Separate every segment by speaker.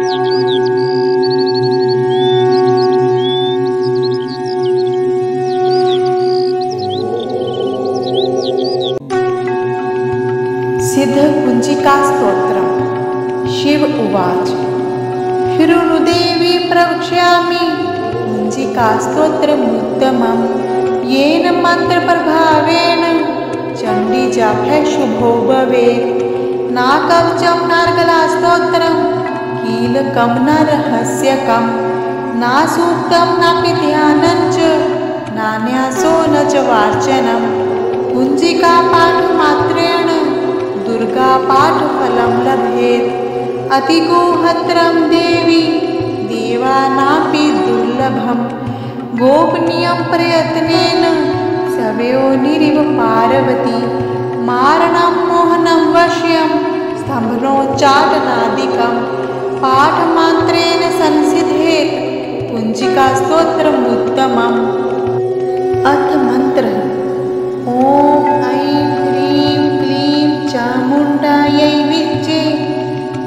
Speaker 1: सिद्धकुञ्जिकास्तोत्रम्। शिव उवाच। शृणुदेवी प्रवक्ष्यामि कुञ्जिकास्तोत्रमुत्तमं, येन मन्त्रप्रभावेण चण्डीजापः शुभो भवेत्। न कवचं नार्गलास्तोत्रं, कीलकं न रहस्यकं, न सूक्तं नापि ध्यानं च, नान्यासो न च वार्चनं। कुञ्जिकापाठमात्रेण दुर्गापाठफलं लभेत्। अतिगोहत्रं देवी देवानापि दुर्लभं, गोपनीयं प्रयत्नेन सवयोनिरिव पार्वती। मारणं मोहनं वश्यं स्तम्भनोच्चाटनादिकं, पाठमात्रेण संसिद्धेत् कुञ्जिकास्तोत्रमुत्तमम्। अथ मन्त्रः। ॐ ऐं ह्रीं क्लीं चामुण्डायै विच्चे।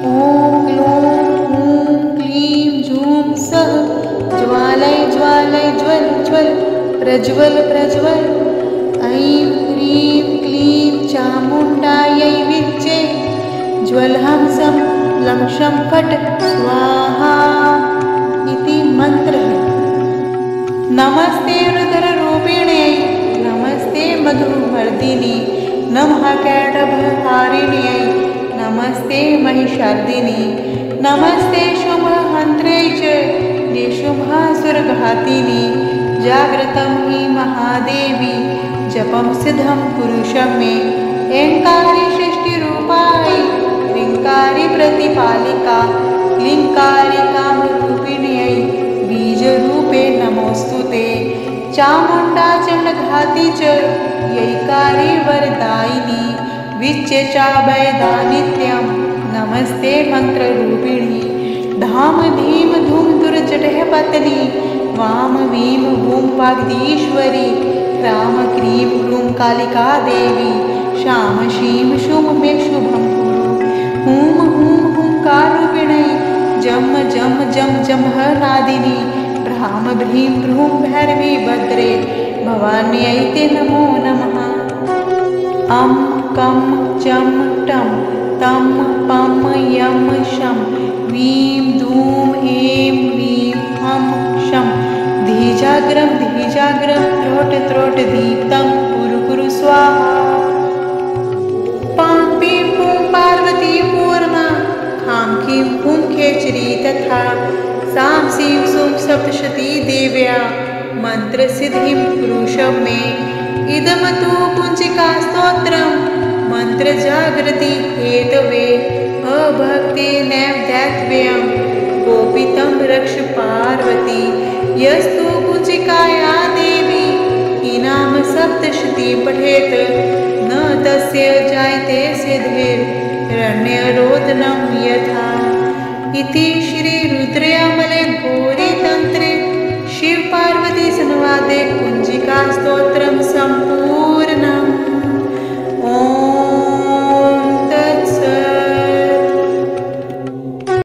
Speaker 1: ॐ ग्लौं हूं क्लीं जूं सः ज्वालय ज्वालय ज्वल ज्वल प्रज्वल प्रज्वल। ऐं ह्रीं क्लीं चामुण्डायै विच्चे, ज्वलहंसं लंशं फट् स्वाहा इति मन्त्रः। नमस्ते रुद्ररूपिणे, नमस्ते मधुमर्दिनि, नमः कैटभहारिण्यै, नमस्ते महिषार्दिनि, नमस्ते शुम्भहन्त्रे च निशुम्भासुरघातिनि। जागृतं हि महादेवी जपं सिद्धं पुरुषं मे। ऐङ्कारी षष्टिरूपायै ह्रीङ्कारी प्रतिपालिका, क्लीङ्कारी कामरूपिण्यै बीजरूपे नमोऽस्तु ते। चामुण्डा चण्डघाती च यैकारी वरदायिनी, विच्चे चाभयदा नित्यं नमस्ते मन्त्ररूपिणी। धाम धीम धूम दुर्जटः पत्नी, वाम वीम वूं वाग्दीश्वरी, ह्राम क्रीं क्रूं कालिका देवी, शाम शीं शुं मे शुभं कुरु। हूं हूं हुंकाररूपिणी, जम जम जम जम्हनादिनी, भ्राम भ्रीं भ्रूं भैरवी भद्रे, भवान्यै ते नमो नमः। अं कं चं टं तं पं यं शं वीं दूं ऐं वीं हं शं धीजाग्रं धीजाग्रं त्रोट त्रोट दीप्तं कुरु कुरु स्वाहा। पां पीं पूं पार्वती पूर्णा, खां खीं खूं खेचरी तथा, सां सीं सूं सप्तशती देव्या मन्त्रसिद्धिं पुरुषं मे। इदं तु कुञ्जिकास्तोत्रं मन्त्रजागृति हेतवे, अभक्तेनैव दैत्व्यं गोपितं रक्ष पार्वती। यस्तु कुञ्जिकाया देवी इनाम सप्तशती पठेत्, न तस्य जायते सिद्धिर्रण्यरोदनं यथा। इति श्री रुद्रयामले गौरीतन्त्रे शिवपार्वती संवादे कुञ्जिकास्तोत्रं सम्पूर्णम्।